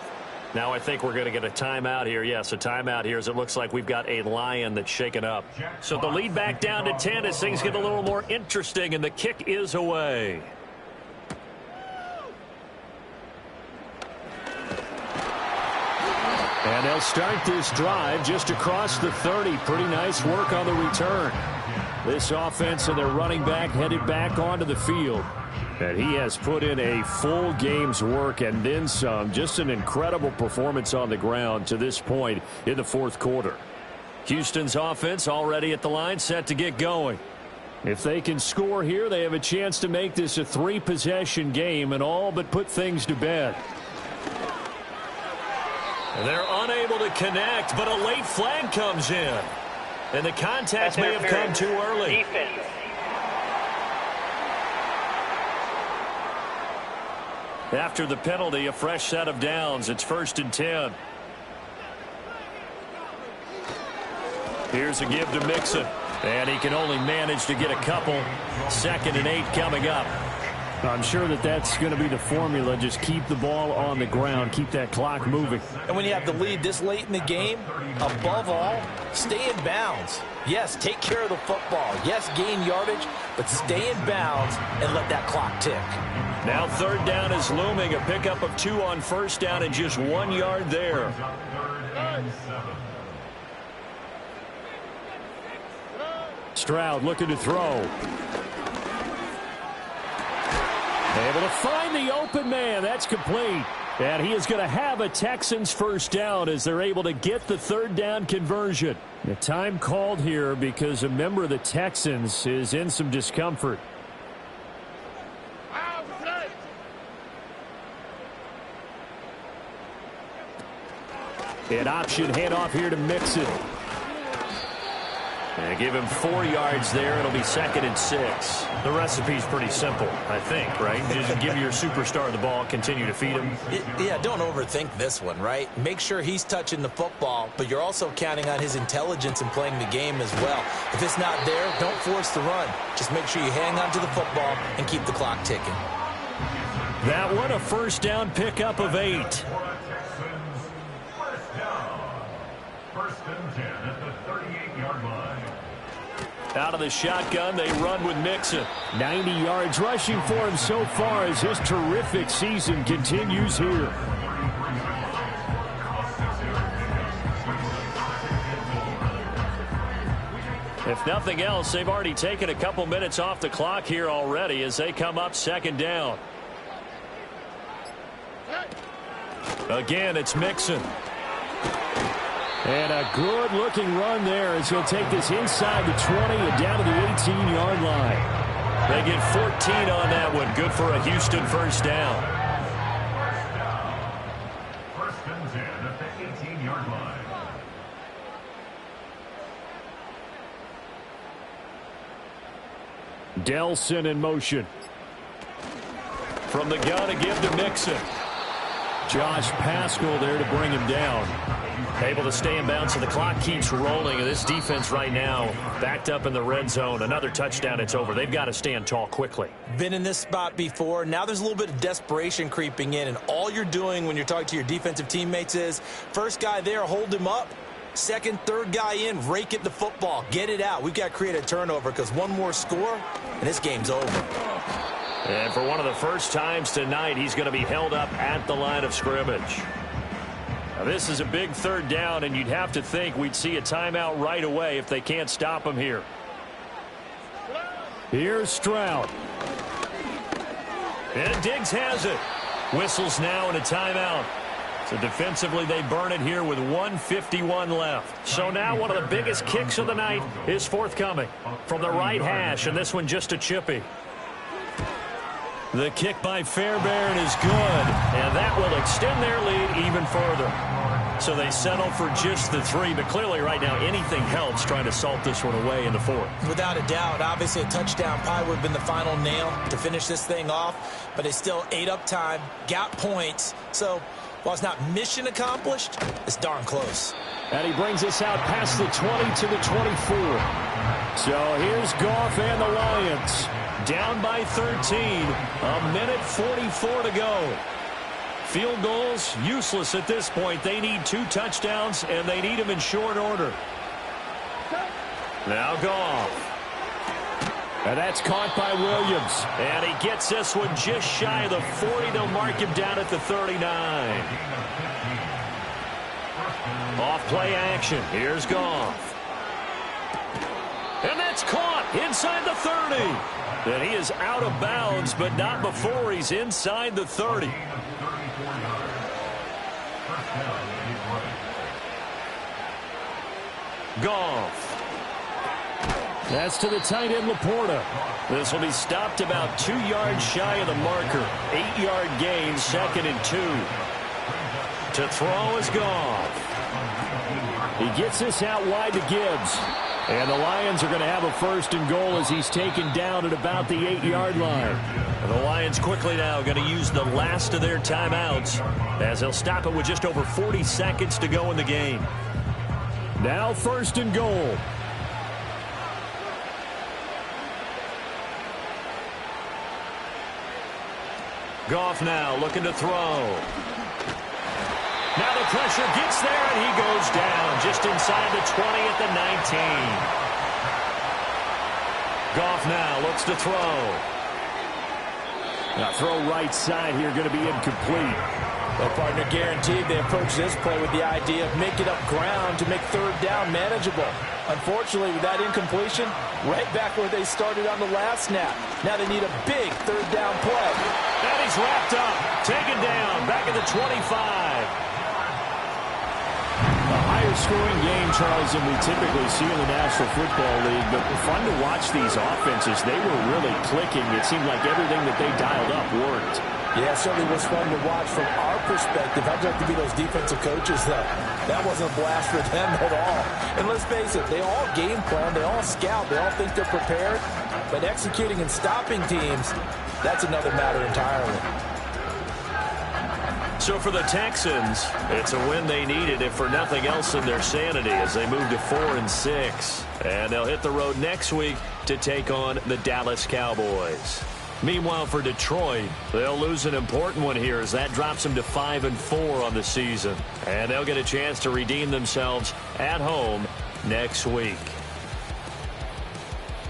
Now I think we're going to get a timeout here. Yes, a timeout here as it looks like we've got a Lion that's shaken up. So the lead back down to 10 as things get a little more interesting, and the kick is away. And they'll start this drive just across the 30. Pretty nice work on the return. This offense and their running back headed back onto the field. And he has put in a full game's work and then some. Just an incredible performance on the ground to this point in the 4th quarter. Houston's offense already at the line, set to get going. If they can score here, they have a chance to make this a 3-possession game and all but put things to bed. They're unable to connect, but a late flag comes in. And the contact may have come too early. Defense. After the penalty, a fresh set of downs. It's 1st and 10. Here's a give to Mixon. And he can only manage to get a couple. 2nd and 8 coming up. I'm sure that's going to be the formula. Just keep the ball on the ground. Keep that clock moving. And when you have the lead this late in the game, above all, stay in bounds. Yes, take care of the football. Yes, gain yardage, but stay in bounds and let that clock tick. Now 3rd down is looming. A pickup of 2 on 1st down and just 1 yard there. Stroud looking to throw. Able to find the open man. That's complete. And he is going to have a Texans 1st down as they're able to get the 3rd down conversion. The time called here because a member of the Texans is in some discomfort. An option handoff here to Mixon. And give him 4 yards there. It'll be 2nd and 6. The recipe's pretty simple, I think, right? Just give your superstar the ball, continue to feed him. Yeah, don't overthink this one, right? Make sure he's touching the football, but you're also counting on his intelligence in playing the game as well. If it's not there, don't force the run. Just make sure you hang on to the football and keep the clock ticking. That one, a 1st down pickup of 8. 1st and 10 at the 38-yard line. Out of the shotgun, they run with Mixon. 90 yards rushing for him so far as his terrific season continues here. If nothing else, they've already taken a couple minutes off the clock here already as they come up second down. Again, it's Mixon. And a good-looking run there as he'll take this inside the 20 and down to the 18-yard line. They get 14 on that one. Good for a Houston first down. First and 10 at the 18-yard line. Delson in motion. From the gun, a give to Mixon. Josh Paschal there to bring him down. Able to stay in bounds, so the clock keeps rolling. And this defense right now backed up in the red zone. Another touchdown, it's over. They've got to stand tall quickly. Been in this spot before. Now there's a little bit of desperation creeping in. And all you're doing when you're talking to your defensive teammates is, first guy there, hold him up. Second, third guy in, rake it the football. Get it out. We've got to create a turnover because one more score, and this game's over. And for one of the first times tonight, he's going to be held up at the line of scrimmage. Now, this is a big third down, and you'd have to think we'd see a timeout right away if they can't stop him here. Here's Stroud. And Diggs has it. Whistles now and a timeout. So defensively, they burn it here with 1:51 left. So now one of the biggest kicks of the night is forthcoming from the right hash, and this one just a chippy. The kick by Fairbairn is good, and that will extend their lead even further. So they settle for just the 3, but clearly right now anything helps trying to salt this one away in the 4th. Without a doubt, obviously a touchdown probably would have been the final nail to finish this thing off, but they still ate up time, got points. So while it's not mission accomplished, it's darn close. And he brings us out past the 20 to the 24. So here's Goff and the Lions. Down by 13. A minute 44 to go. Field goals useless at this point. They need 2 touchdowns, and they need them in short order. Now Goff. And that's caught by Williams. And he gets this one just shy of the 40. They'll mark him down at the 39. Off play action. Here's Goff. And that's caught inside the 30. And he is out of bounds, but not before he's inside the 30. Goff. That's to the tight end, Laporta. This will be stopped about 2 yards shy of the marker. 8-yard gain, 2nd and 2. To throw is Goff. He gets this out wide to Gibbs. And the Lions are going to have a 1st and goal as he's taken down at about the 8-yard line. And the Lions quickly now going to use the last of their timeouts as they'll stop it with just over 40 seconds to go in the game. Now 1st and goal. Goff now looking to throw. Now the pressure gets there, and he goes down just inside the 20 at the 19. Goff now looks to throw. Now throw right side here, going to be incomplete. Well, partner, guaranteed they approach this play with the idea of making up ground to make 3rd down manageable. Unfortunately, with that incompletion, right back where they started on the last snap. Now they need a big 3rd down play. And he's wrapped up, taken down, back at the 25. A higher-scoring game, Charles, than we typically see in the National Football League, but fun to watch these offenses. They were really clicking. It seemed like everything that they dialed up worked. Yeah, it certainly was fun to watch from our perspective. I'd like to be those defensive coaches, though. That wasn't a blast for them at all. And let's face it, they all game plan, they all scout, they all think they're prepared. But executing and stopping teams, that's another matter entirely. So for the Texans, it's a win they needed, if for nothing else than their sanity, as they move to 4-6. And they'll hit the road next week to take on the Dallas Cowboys. Meanwhile, for Detroit, they'll lose an important one here as that drops them to 5-4 on the season. And they'll get a chance to redeem themselves at home next week.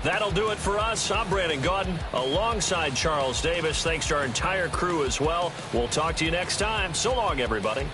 That'll do it for us. I'm Brandon Gaudin alongside Charles Davis. Thanks to our entire crew as well. We'll talk to you next time. So long, everybody.